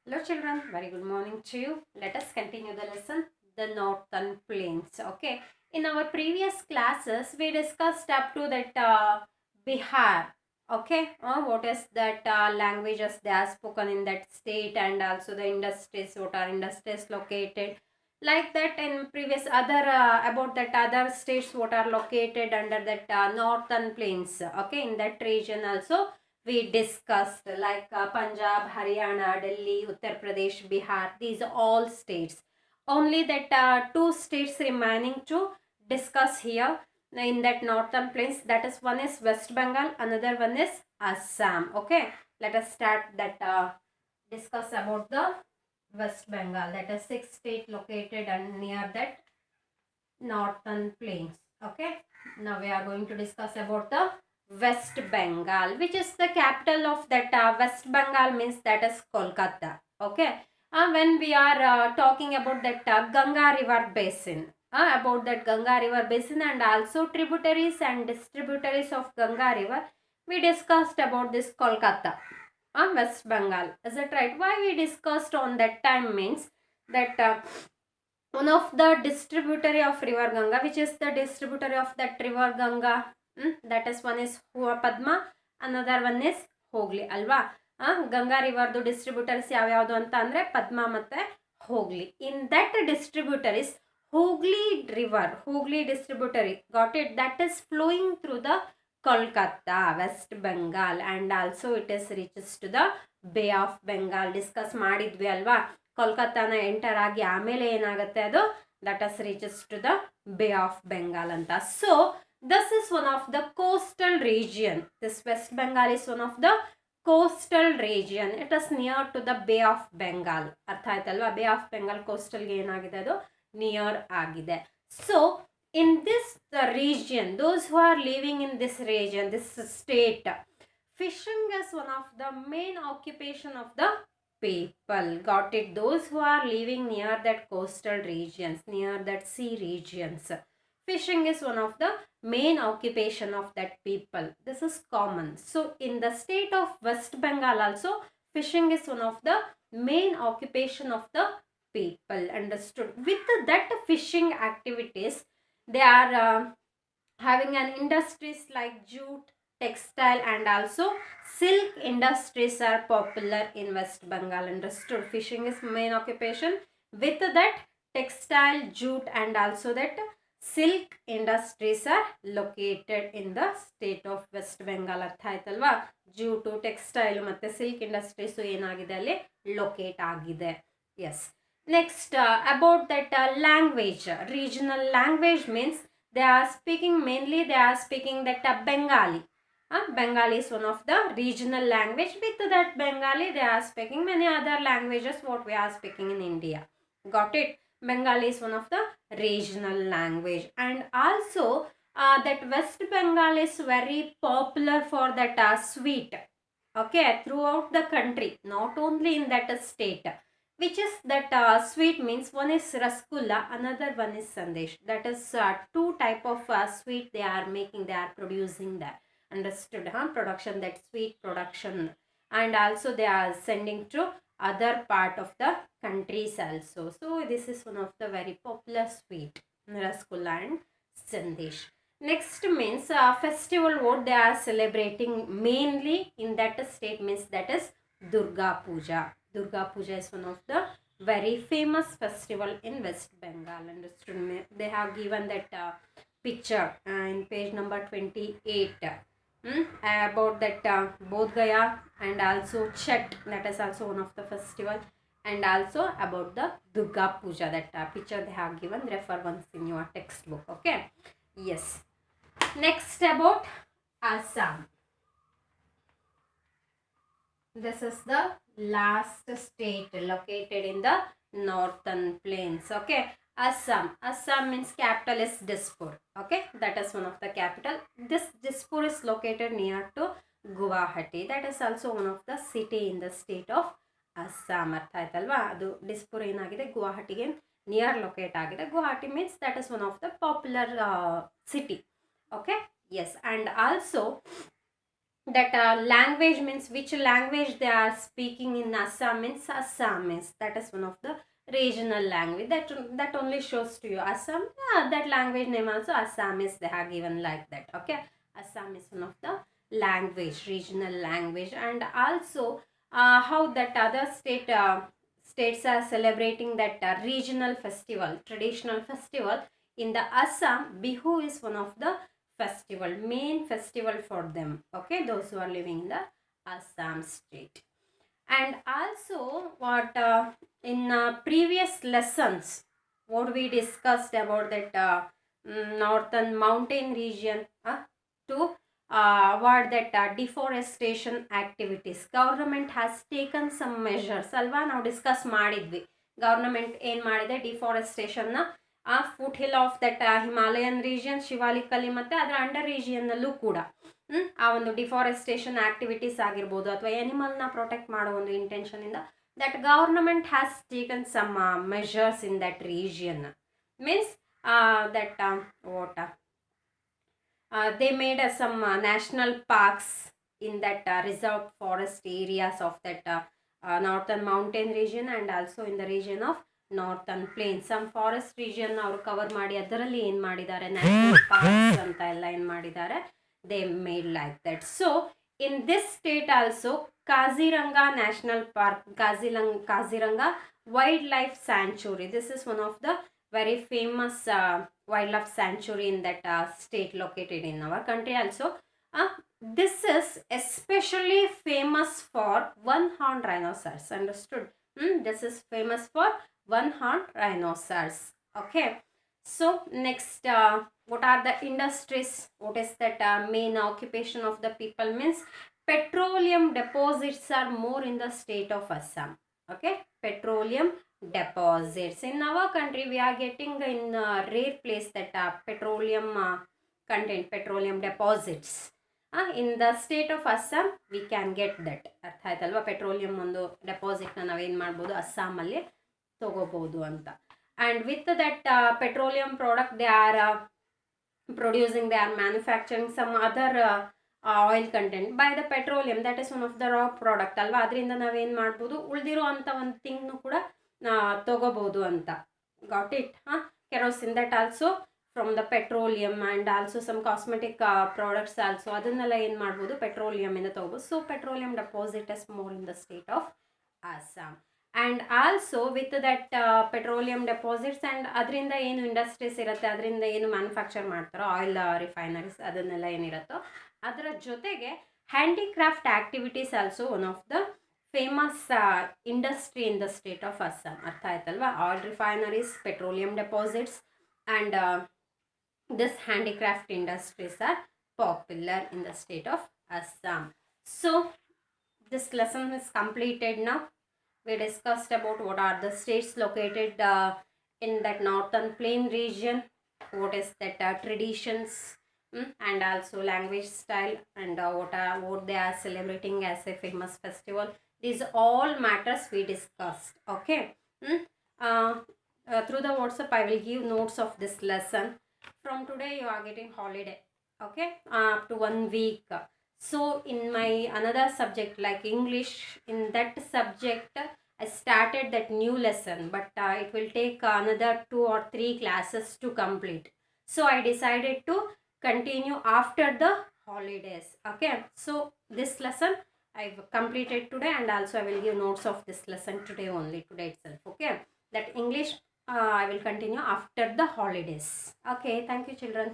Hello children, very good morning to you. Let us continue the lesson, the northern plains. Okay, in our previous classes we discussed up to that Bihar. Okay, what is that languages they are spoken in that state, and also the industries, what are industries located. Like that in previous other about that other states what are located under that northern plains. Okay, in that region also we discussed like Punjab, Haryana, Delhi, Uttar Pradesh, Bihar. These are all states. Only that two states remaining to discuss here in that northern plains. That is one is West Bengal, another one is Assam. Okay, let us start that discuss about the West Bengal. That is sixth state located and near that northern plains. Okay, now we are going to discuss about the West Bengal, which is the capital of that West Bengal, means that is Kolkata. Okay, when we are talking about that Ganga river basin, about that Ganga river basin and also tributaries and distributaries of Ganga river, we discussed about this Kolkata, West Bengal. Is it right? Why we discussed on that time means that one of the distributary of river Ganga, which is the distributary of that river Ganga, that is one is Padma, another one is Hogli ಅಲ್ವಾ. Ganga ರಿವರ್ದು distributors ಯಾವ್ಯಾವುದು ಅಂತ ಅಂದರೆ ಪದ್ಮ ಮತ್ತು Hooghly. In that distributaries Hooghly river, Hooghly distributary, got it, that is flowing through the Kolkata, West Bengal, and also it is reaches to the Bay of Bengal. Discuss ಮಾಡಿದ್ವಿ ಅಲ್ವಾ. ಕೋಲ್ಕತ್ತಾನ enter ಆಗಿ ಆಮೇಲೆ ಏನಾಗುತ್ತೆ ಅದು that as reaches to the Bay of Bengal ಅಂತ. So this is one of the coastal region. This West Bengal is one of the coastal region. It is near to the Bay of Bengal. ಅರ್ಥ ಆಯ್ತಲ್ವಾ? ಬೇ of Bengal ಕೋಸ್ಟಲ್ಗೆ ಏನಾಗಿದೆ, ಅದು near ಆಗಿದೆ. So in this region, those who are living in this region, this state, fishing is one of the main occupation of the people. Got it? Those who are living near that coastal regions, near that sea regions, fishing is one of the main occupation of that people. This is common. So in the state of West Bengal also, fishing is one of the main occupation of the people. Understood? With that fishing activities, they are having an industries like jute, textile, and also silk industries are popular in West Bengal. Understood? Fishing is main occupation. With that, textile, jute, and also that silk industries are located in the state of West Bengal. ಅರ್ಥ ಆಯ್ತಲ್ವಾ? Jute, textile ಮತ್ತು silk industries ಏನಾಗಿದೆ ಅಲ್ಲಿ locate ಆಗಿದೆ. Yes. Next about that language. Regional language means they are speaking mainly, they are speaking that Bengali. Bengali is one of the regional language. With that Bengali, they are speaking many other languages what we are speaking in India. Got it? Bengali is one of the regional language. And also that West Bengal is very popular for that sweet. Okay, throughout the country, not only in that state. Which is that sweet means one is rasgulla, another one is sandesh. That is two type of sweet they are making, they are producing that. Understood? Production, that sweet production, and also they are sending to other part of the countries also. So this is one of the very popular sweet, rasgulla and sandesh. Next means festival what they are celebrating mainly in that state means that is Durga Puja. Durga Puja is one of the very famous festival in West Bengal. Understood? They have given that picture in page number 28 about that Bodh Gaya, and also Chat, that is also one of the festival, and also about the Durga Puja. That picture they have given, refer once in your textbook. Okay. Yes. Next about Assam. This is the last state located in the northern plains. Okay. Assam. Assam means capital is Dispur. Okay. That is one of the capital. This Dispur is located near to Guwahati. That is also one of the city in the state of Assam. ಅರ್ಥ ಆಯ್ತಲ್ವಾ? ಅದು ಡಿಸ್ಪುರ್ ಏನಾಗಿದೆ, ಗುವಾಹಟಿಗೆ near locate ಆಗಿದೆ. Guwahati means that is one of the popular city. Okay. Yes. And also that language means which language they are speaking in Assam means Assamese. That is one of the regional language. That only shows to you Assam. Yeah, that language name also Assamese they have given like that. Okay, Assam is one of the language, regional language. And also how that other states are celebrating that regional festival, traditional festival. In the Assam, Bihu is one of the festival, main festival for them. Okay, those who are living in the Assam state. And also what in previous lessons, what we discussed about that northern mountain region to what that deforestation activities, government has taken some measures ಅಲ್ವಾ. ನಾವು discuss ಮಾಡಿದ್ವಿ government ಏನು ಮಾಡಿದೆ, ಡಿಫಾರೆಸ್ಟೇಷನ್ನ foothill of that Himalayan region, ಶಿವಾಲಿಕಲ್ಲಿ ಮತ್ತು ಅದರ under ರೀಜಿಯನ್ನಲ್ಲೂ ಕೂಡ ಆ ಒಂದು ಡಿಫಾರೆಸ್ಟೇಷನ್ ಆಕ್ಟಿವಿಟೀಸ್ ಆಗಿರ್ಬೋದು ಅಥವಾ ಎನಿಮಲ್ನ ಪ್ರೊಟೆಕ್ಟ್ ಮಾಡೋ ಒಂದು ಇಂಟೆನ್ಷನಿಂದ that government has taken some measures in that region. Means that what they made some national parks in that reserved forest areas of that northern mountain region and also in the region of northern plains. Some forest region ಅವರು cover ಮಾಡಿ ಅದರಲ್ಲಿ ಏನು ಮಾಡಿದ್ದಾರೆ, national parks ಅಂತ ಎಲ್ಲ ಏನು ಮಾಡಿದ್ದಾರೆ, they made like that. So in this state also, Kaziranga National Park, Kaziranga Wildlife Sanctuary, this is one of the very famous wildlife sanctuary in that state located in our country also. This is especially famous for one-horned rhinoceros. Understood? This is famous for one-horned rhinoceros. Okay. So next, what are the industries? What is that main occupation of the people means petroleum deposits are more in the state of Assam. Okay, petroleum deposits in our country we are getting in rare place that petroleum content, petroleum deposits. In the state of Assam we can get that. ಅರ್ಥ ಆಯ್ತಲ್ವಾ, petroleum ಒಂದು ಡೆಪಾಸಿಟ್ನ ನಾವೇನು ಮಾಡ್ಬೋದು, ಅಸ್ಸಾಮಲ್ಲಿ ತಗೋಬೋದು ಅಂತ. And with that petroleum product they are producing, they are manufacturing some other oil content by the petroleum, that is one of the raw product ಅಲ್ವಾ. ಅದರಿಂದ ನಾವೇನು ಮಾಡ್ಬೋದು, ಉಳಿದಿರೋ ಅಂಥ ಒಂದು ಥಿಂಗ್ನು ಕೂಡ ತಗೋಬೋದು ಅಂತ. Got it? Kerosene, that also from the petroleum and also some cosmetic products also, ಅದನ್ನೆಲ್ಲ ಏನು ಮಾಡ್ಬೋದು, ಪೆಟ್ರೋಲಿಯಮಿಂದ ತಗೋಬೋದು. So petroleum deposit is more in the state of Assam. And also with that petroleum deposits and ಅದರಿಂದ ಏನು industries ಇರುತ್ತೆ, ಅದರಿಂದ ಏನು ಮ್ಯಾನುಫ್ಯಾಕ್ಚರ್ ಮಾಡ್ತಾರೋ ಆಯಿಲ್ ರಿಫೈನರೀಸ್, ಅದನ್ನೆಲ್ಲ ಏನಿರುತ್ತೋ ಅದರ ಜೊತೆಗೆ handicraft activities also one of the famous industry in the state of Assam. ಅರ್ಥ ಆಯ್ತಲ್ವಾ? Oil refineries, petroleum deposits and this handicraft industries are popular in the state of Assam. So this lesson is completed now. We discussed about what are the states located in that northern plain region, what is that traditions and also language style, and what they are celebrating as a famous festival. These all matters we discussed. Okay. Through the WhatsApp I will give notes of this lesson. From today you are getting holiday. Okay, up to 1 week. So in my another subject like English, in that subject I started that new lesson, but it will take another 2 or 3 classes to complete. So I decided to continue after the holidays. Okay, so this lesson I've completed today, and also I will give notes of this lesson today only, today itself. Okay, that English I will continue after the holidays. Okay, thank you children.